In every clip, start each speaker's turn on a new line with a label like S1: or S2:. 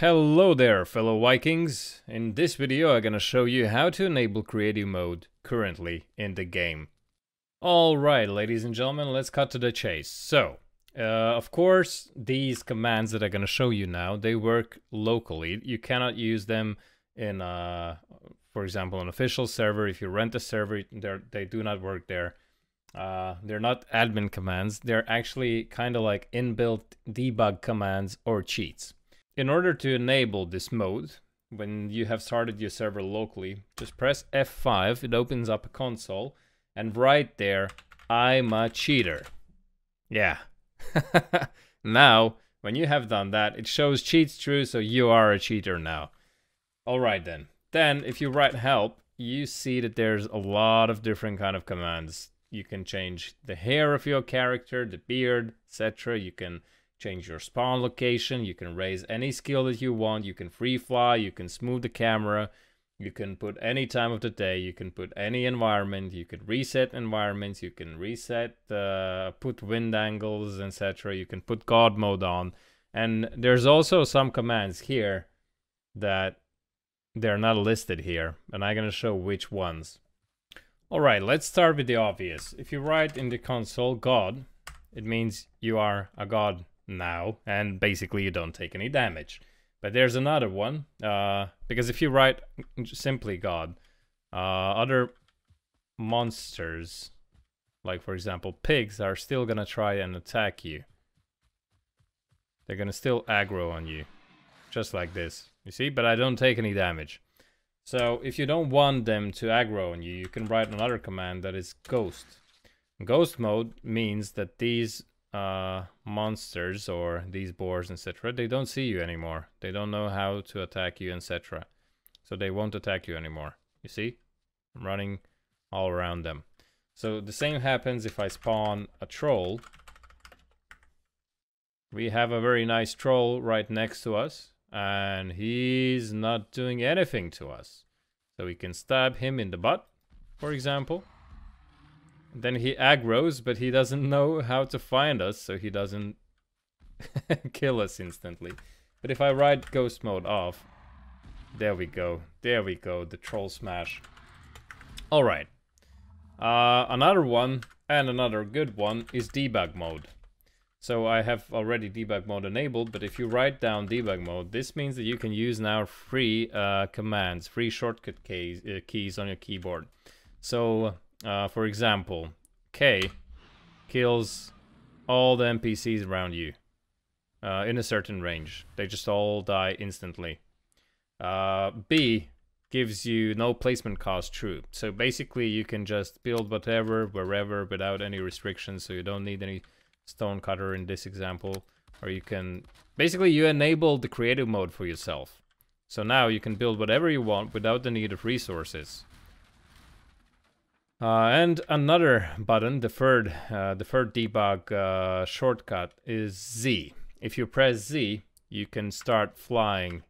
S1: Hello there, fellow Vikings. In this video I'm gonna show you how to enable creative mode currently in the game. Alright, ladies and gentlemen, let's cut to the chase. So, of course, these commands that I'm gonna show you now, they work locally. You cannot use them in, for example, an official server. If you rent a server, they do not work there. They're not admin commands. They're actually kind of like inbuilt debug commands or cheats. In order to enable this mode, when you have started your server locally, just press F5, it opens up a console, and right there, I'm a cheater. Yeah. Now, when you have done that, it shows cheats true, so you are a cheater now. Alright then. Then, if you write help, you see that there's a lot of different kind of commands. You can change the hair of your character, the beard, etc. You can change your spawn location, you can raise any skill that you want, you can free fly, you can smooth the camera, you can put any time of the day, you can put any environment, you can reset environments, you can reset, put wind angles, etc. You can put God mode on. And there's also some commands here that they're not listed here, and I'm gonna show which ones. Alright, let's start with the obvious. If you write in the console God, it means you are a god now, and basically you don't take any damage. But there's another one, because if you write simply God, other monsters, like for example pigs, are still gonna try and attack you. They're gonna still aggro on you, just like this, you see, but I don't take any damage. So if you don't want them to aggro on you, you can write another command that is ghost. Ghost mode means that these monsters or these boars, etc., they don't see you anymore. They don't know how to attack you, etc. So they won't attack you anymore. You see? I'm running all around them. So the same happens if I spawn a troll. We have a very nice troll right next to us, and he's not doing anything to us. So we can stab him in the butt, for example. Then he aggroes, but he doesn't know how to find us, so he doesn't kill us instantly. But if I write ghost mode off, there we go, the troll smash. Alright. Another one, and another good one, is debug mode. So I have already debug mode enabled, but if you write down debug mode, this means that you can use now free commands, free shortcut keys on your keyboard. So, for example, K kills all the NPCs around you in a certain range. They just all die instantly. B gives you no placement cost true. So basically you can just build whatever, wherever, without any restrictions, so you don't need any stone cutter in this example. Or you can... Basically you enable the creative mode for yourself. So now you can build whatever you want without the need of resources. And another button, the third debug shortcut, is Z. If you press Z, you can start flying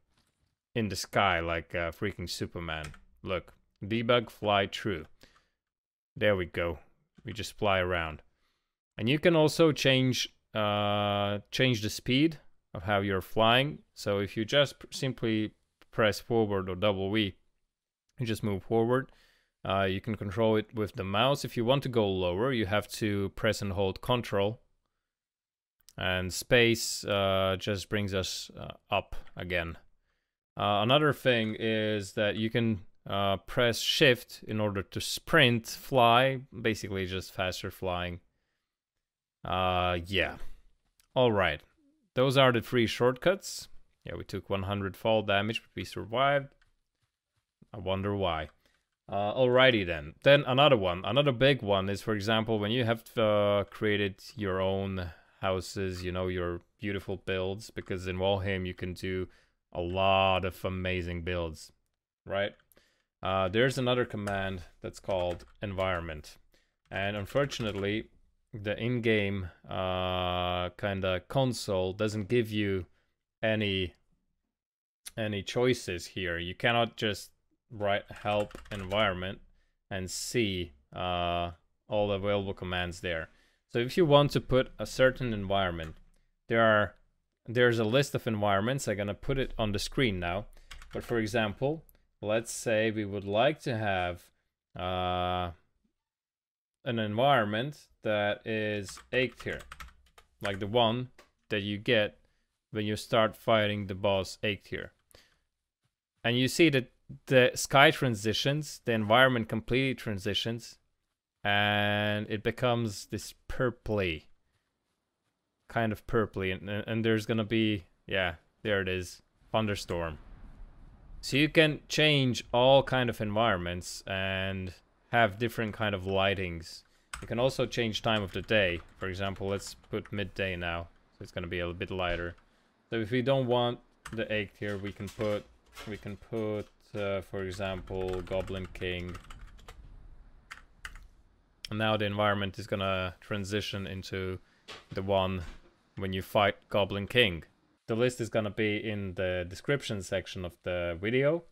S1: in the sky like freaking Superman. Look, debug fly true. There we go. We just fly around. And you can also change the speed of how you're flying. So if you just simply press forward or double V, you just move forward. You can control it with the mouse. If you want to go lower, you have to press and hold Control. And space just brings us up again. Another thing is that you can press Shift in order to sprint, fly, basically just faster flying. Yeah. Alright. Those are the 3 shortcuts. Yeah, we took 100 fall damage, but we survived. I wonder why. Alrighty then. Then another big one is, for example, when you have created your own houses, you know, your beautiful builds, because in Valheim you can do a lot of amazing builds, right? There's another command that's called environment. And unfortunately, the in-game kinda console doesn't give you any choices here. You cannot just write help environment and see all the available commands there. So if you want to put a certain environment, there are there's a list of environments. I'm gonna put it on the screen now. But for example, let's say we would like to have an environment that is Eikthyr, like the one that you get when you start fighting the boss Eikthyr. And you see that the sky transitions, the environment completely transitions, and it becomes this purpley, kind of purpley, and there's gonna be, yeah, there it is, ThunderStorm. So you can change all kind of environments and have different kind of lightings. You can also change time of the day. For example, let's put midday now, so it's gonna be a bit lighter. So if we don't want the Eikthyr, we can put for example, GoblinKing. And now the environment is gonna transition into the one when you fight GoblinKing. The list is gonna be in the description section of the video.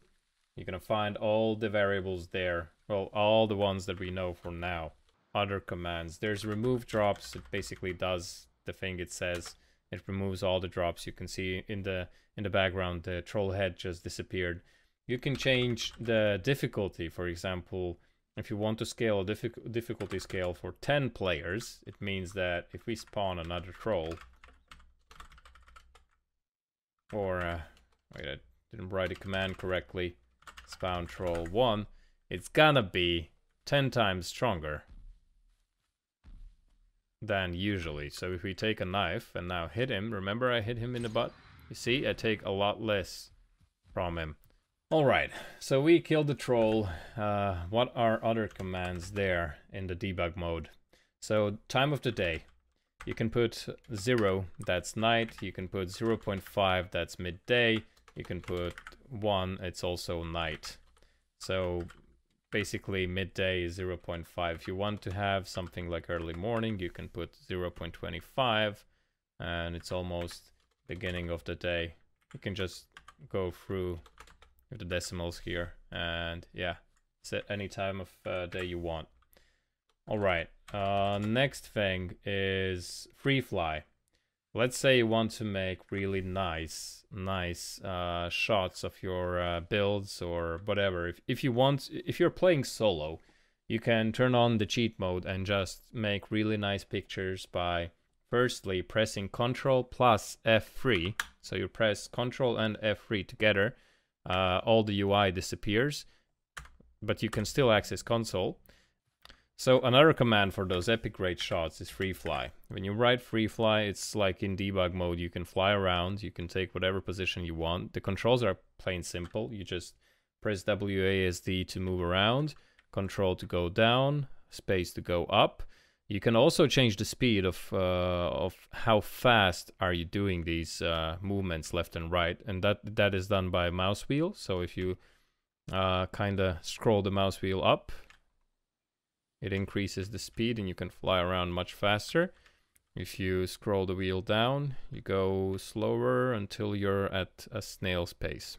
S1: You're gonna find all the variables there. Well, all the ones that we know for now. Other commands. There's remove drops. It basically does the thing it says. It removes all the drops. You can see in the background the troll head just disappeared. You can change the difficulty. For example, if you want to scale a difficulty scale for 10 players, it means that if we spawn another troll, or wait, I didn't write the command correctly, spawn troll 1, it's gonna be 10 times stronger than usually. So if we take a knife and now hit him, remember I hit him in the butt? You see, I take a lot less from him. Alright, so we killed the troll. What are other commands there in the debug mode? So time of the day. You can put 0, that's night. You can put 0.5, that's midday. You can put 1, it's also night. So basically midday is 0.5. If you want to have something like early morning, you can put 0.25, and it's almost beginning of the day. You can just go through with the decimals here, and yeah, set any time of day you want. Alright, next thing is free fly. Let's say you want to make really nice shots of your builds or whatever. If you're playing solo, you can turn on the cheat mode and just make really nice pictures by firstly pressing Ctrl plus F3. So you press Ctrl and F3 together. All the UI disappears, but you can still access console. So another command for those epic great shots is free fly. When you write free fly, it's like in debug mode. You can fly around, you can take whatever position you want. The controls are plain simple. You just press WASD to move around, Control to go down, space to go up. You can also change the speed of how fast are you doing these movements left and right, and that is done by mouse wheel. So if you kind of scroll the mouse wheel up, it increases the speed and you can fly around much faster. If you scroll the wheel down, you go slower until you're at a snail's pace.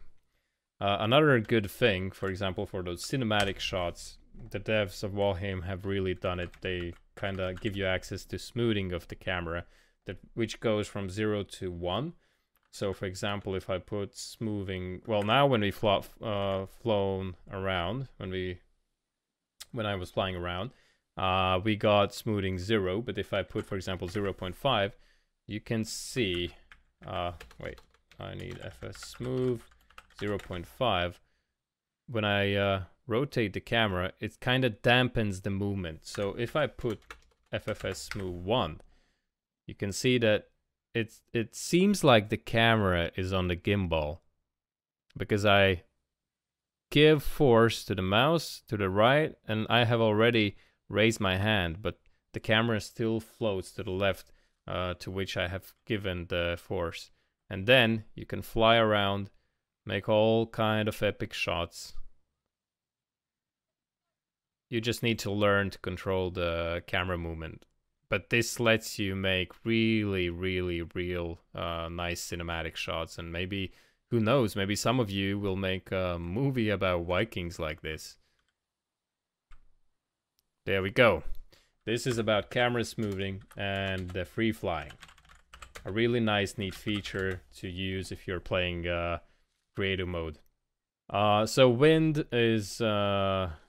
S1: Another good thing, for example, for those cinematic shots, the devs of Valheim have really done it. They kind of give you access to smoothing of the camera, which goes from 0 to 1. So for example, if I put smoothing, well, now when we flown around, when I was flying around, we got smoothing 0, but if I put, for example, 0.5, you can see, wait, I need FS smooth 0.5. When I rotate the camera, it kind of dampens the movement. So if I put FFS smooth 1, you can see that it seems like the camera is on the gimbal, because I give force to the mouse to the right, and I have already raised my hand, but the camera still floats to the left, to which I have given the force. And then you can fly around, make all kind of epic shots. You just need to learn to control the camera movement. But this lets you make really, really real nice cinematic shots, and maybe, who knows, maybe some of you will make a movie about Vikings like this. There we go. This is about camera smoothing and the free flying. a really nice, neat feature to use if you're playing creative mode. So wind is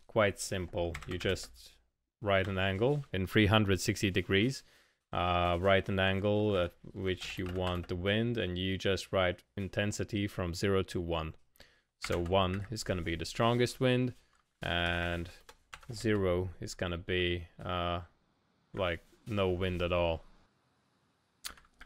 S1: quite simple. You just write an angle in 360 degrees. Write an angle at which you want the wind, and you just write intensity from 0 to 1. So 1 is going to be the strongest wind, and 0 is going to be like no wind at all.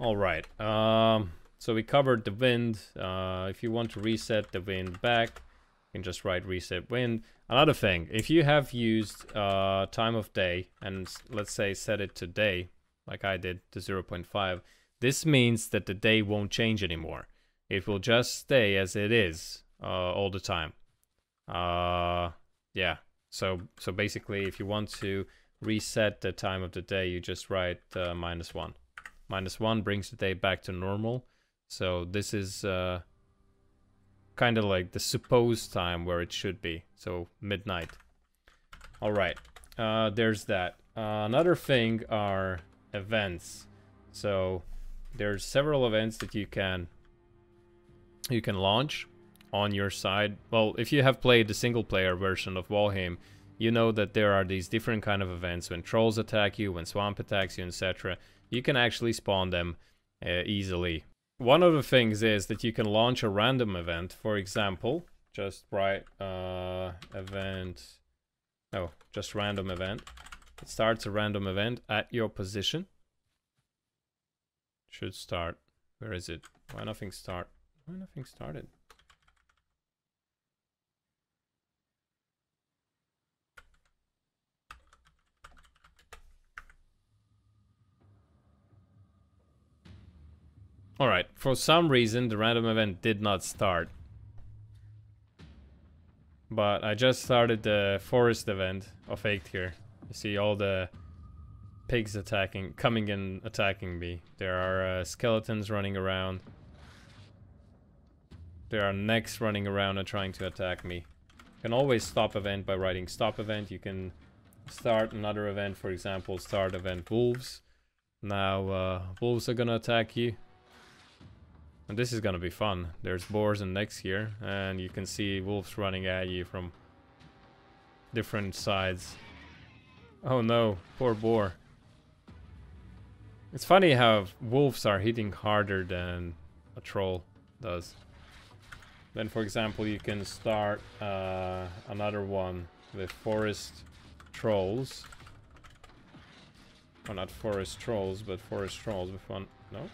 S1: Alright, so we covered the wind. If you want to reset the wind back, you can just write reset wind. Another thing, if you have used time of day, and let's say set it to day, like I did, to 0.5, this means that the day won't change anymore. It will just stay as it is all the time. Yeah, so basically if you want to reset the time of the day, you just write -1. -1 brings the day back to normal. So this is kind of like the supposed time where it should be, so midnight. Alright, there's that. Another thing are events. So there's several events that you can launch on your side. Well, if you have played the single player version of Valheim, you know that there are these different kind of events when trolls attack you, when swamp attacks you, etc. You can actually spawn them easily. One of the things is that you can launch a random event. For example, just write event, no, just random event. It starts a random event at your position. Should start. Where is it? Why nothing start? Why nothing started? Alright, for some reason the random event did not start. But I just started the forest event of Eikthyr. You see all the pigs coming and attacking me. There are skeletons running around. There are necks running around and trying to attack me. You can always stop event by writing stop event. You can start another event, for example, start event wolves. Now wolves are gonna attack you. And this is gonna be fun. There's boars and necks here, and you can see wolves running at you from different sides. Oh no, poor boar. It's funny how wolves are hitting harder than a troll does. Then, for example, you can start another one with forest trolls. Well, not forest trolls, but forest trolls with one. No?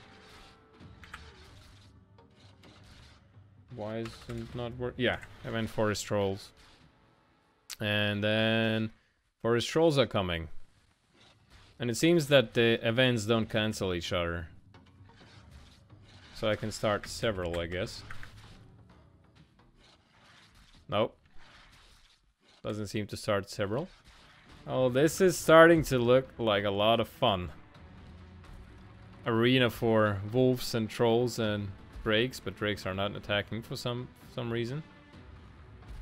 S1: Why isn't it not work? Yeah, I meant forest trolls. And then forest trolls are coming. And it seems that the events don't cancel each other. So I can start several, I guess. Nope. Doesn't seem to start several. Oh, this is starting to look like a lot of fun. Arena for wolves and trolls and drakes, but drakes are not attacking for some reason.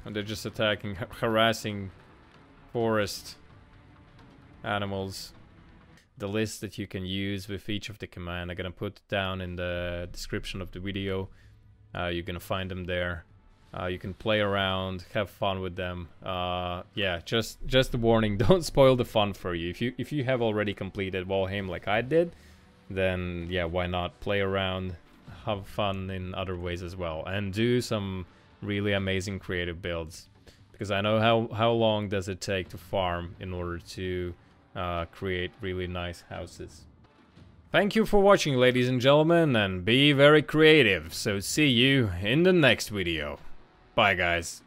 S1: And they're just attacking, harassing forest animals. The list that you can use with each of the command, I'm gonna put down in the description of the video. You're gonna find them there. You can play around, have fun with them. Yeah, just a warning, don't spoil the fun for you. If you have already completed Valheim like I did, then yeah, why not play around, have fun in other ways as well, and do some really amazing creative builds. Because I know how long does it take to farm in order to create really nice houses. Thank you for watching, ladies and gentlemen, and be very creative. So see you in the next video. Bye, guys.